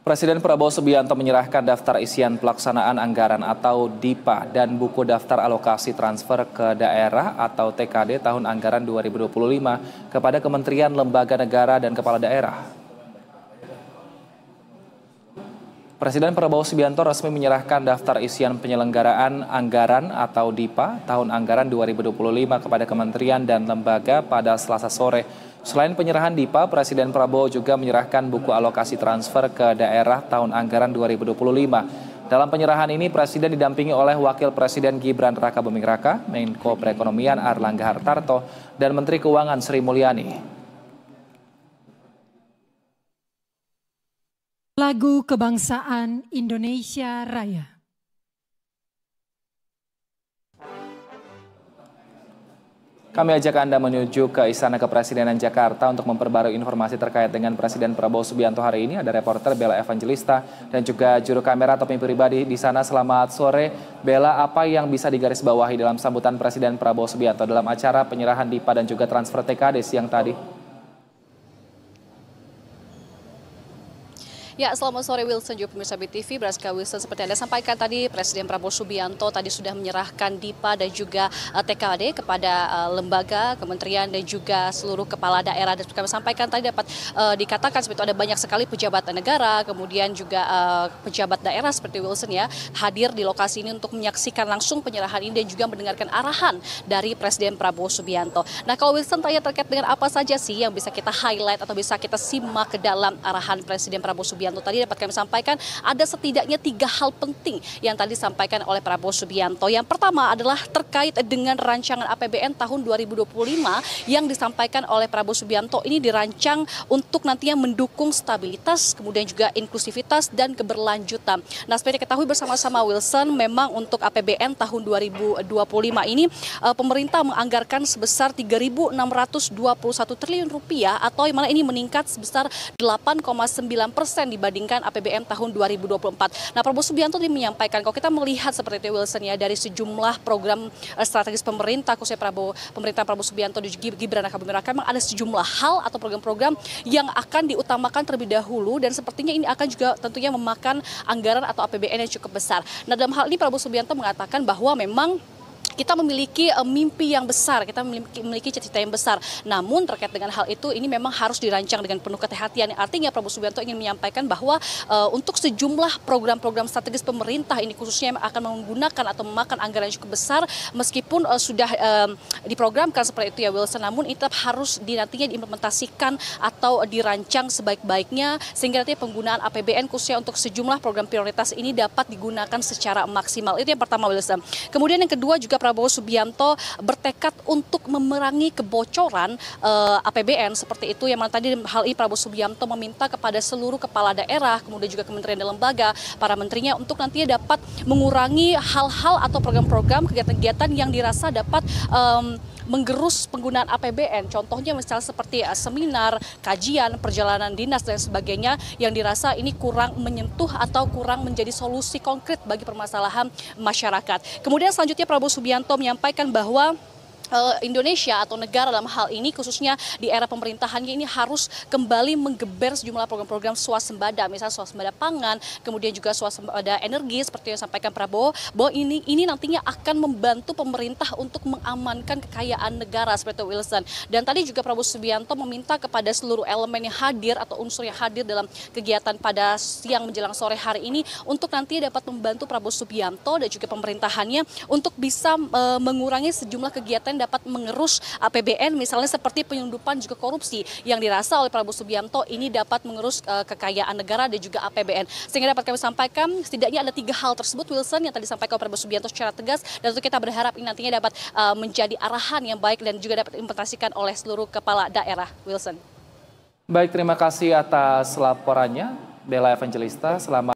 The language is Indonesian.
Presiden Prabowo Subianto menyerahkan daftar isian pelaksanaan anggaran atau DIPA dan buku daftar alokasi transfer ke daerah atau TKD tahun anggaran 2025 kepada kementerian, lembaga negara, dan kepala daerah. Presiden Prabowo Subianto resmi menyerahkan daftar isian penyelenggaraan anggaran atau DIPA tahun anggaran 2025 kepada kementerian dan lembaga pada Selasa sore. Selain penyerahan DIPA, Presiden Prabowo juga menyerahkan buku alokasi transfer ke daerah tahun anggaran 2025. Dalam penyerahan ini, Presiden didampingi oleh Wakil Presiden Gibran Rakabuming Raka, Menko Perekonomian Airlangga Hartarto, dan Menteri Keuangan Sri Mulyani. Lagu Kebangsaan Indonesia Raya. Kami ajak Anda menuju ke Istana Kepresidenan Jakarta untuk memperbarui informasi terkait dengan Presiden Prabowo Subianto hari ini. Ada reporter Bella Evangelista dan juga juru kamera Topi Pribadi di sana. Selamat sore, Bella. Apa yang bisa digarisbawahi dalam sambutan Presiden Prabowo Subianto dalam acara penyerahan DIPA dan juga transfer TKD siang tadi? Ya, selamat sore Wilson juga pemirsa BTV. Braska Wilson, seperti Anda sampaikan tadi, Presiden Prabowo Subianto tadi sudah menyerahkan DIPA dan juga TKD kepada lembaga, kementerian, dan juga seluruh kepala daerah. Dan kami sampaikan tadi dapat dikatakan seperti itu ada banyak sekali pejabat negara, kemudian juga pejabat daerah seperti Wilson ya, hadir di lokasi ini untuk menyaksikan langsung penyerahan ini dan juga mendengarkan arahan dari Presiden Prabowo Subianto. Nah, kalau Wilson tanya terkait dengan apa saja sih yang bisa kita highlight atau bisa kita simak ke dalam arahan Presiden Prabowo Subianto, tadi dapat kami sampaikan ada setidaknya 3 hal penting yang tadi disampaikan oleh Prabowo Subianto. Yang pertama adalah terkait dengan rancangan APBN tahun 2025 yang disampaikan oleh Prabowo Subianto. Ini dirancang untuk nantinya mendukung stabilitas, kemudian juga inklusivitas dan keberlanjutan. Nah, seperti diketahui bersama-sama Wilson, memang untuk APBN tahun 2025 ini pemerintah menganggarkan sebesar 3.621 triliun rupiah atau yang mana ini meningkat sebesar 8,9% dibandingkan APBN tahun 2024. Nah, Prabowo Subianto tadi menyampaikan kalau kita melihat seperti itu Wilson ya, dari sejumlah program strategis pemerintah, khususnya pemerintah Prabowo Subianto dan juga Gibran Rakabuming Raka, memang ada sejumlah hal atau program-program yang akan diutamakan terlebih dahulu dan sepertinya ini akan juga tentunya memakan anggaran atau APBN yang cukup besar. Nah, dalam hal ini Prabowo Subianto mengatakan bahwa memang kita memiliki mimpi yang besar, kita memiliki cita-cita yang besar. Namun terkait dengan hal itu, ini memang harus dirancang dengan penuh kehati-hatian. Artinya Prabowo Subianto ingin menyampaikan bahwa untuk sejumlah program-program strategis pemerintah ini khususnya yang akan menggunakan atau memakan anggaran yang cukup besar, meskipun sudah diprogramkan seperti itu ya Wilson, namun itu tetap harus nantinya diimplementasikan atau dirancang sebaik-baiknya sehingga nanti penggunaan APBN khususnya untuk sejumlah program prioritas ini dapat digunakan secara maksimal. Itu yang pertama Wilson. Kemudian yang kedua juga Prabowo Subianto bertekad untuk memerangi kebocoran APBN seperti itu yang mana tadi hal ini Prabowo Subianto meminta kepada seluruh kepala daerah, kemudian juga kementerian dan lembaga, para menterinya untuk nantinya dapat mengurangi hal-hal atau program-program kegiatan-kegiatan yang dirasa dapat menggerus penggunaan APBN. Contohnya misalnya seperti seminar, kajian, perjalanan dinas dan sebagainya yang dirasa ini kurang menyentuh atau kurang menjadi solusi konkret bagi permasalahan masyarakat. Kemudian selanjutnya Prabowo Subianto menyampaikan bahwa Indonesia atau negara dalam hal ini khususnya di era pemerintahannya ini harus kembali menggeber sejumlah program-program swasembada, misalnya swasembada pangan, kemudian juga swasembada energi seperti yang disampaikan Prabowo, bahwa ini nantinya akan membantu pemerintah untuk mengamankan kekayaan negara seperti itu Wilson. Dan tadi juga Prabowo Subianto meminta kepada seluruh elemen yang hadir atau unsur yang hadir dalam kegiatan pada siang menjelang sore hari ini untuk nanti dapat membantu Prabowo Subianto dan juga pemerintahannya untuk bisa mengurangi sejumlah kegiatan dapat mengerus APBN, misalnya seperti penyelundupan juga korupsi yang dirasa oleh Prabowo Subianto ini dapat mengerus kekayaan negara dan juga APBN. Sehingga dapat kami sampaikan setidaknya ada 3 hal tersebut Wilson yang tadi disampaikan oleh Prabowo Subianto secara tegas dan tentu kita berharap ini nantinya dapat menjadi arahan yang baik dan juga dapat diimplementasikan oleh seluruh kepala daerah Wilson. Baik, terima kasih atas laporannya Bella Evangelista. Selamat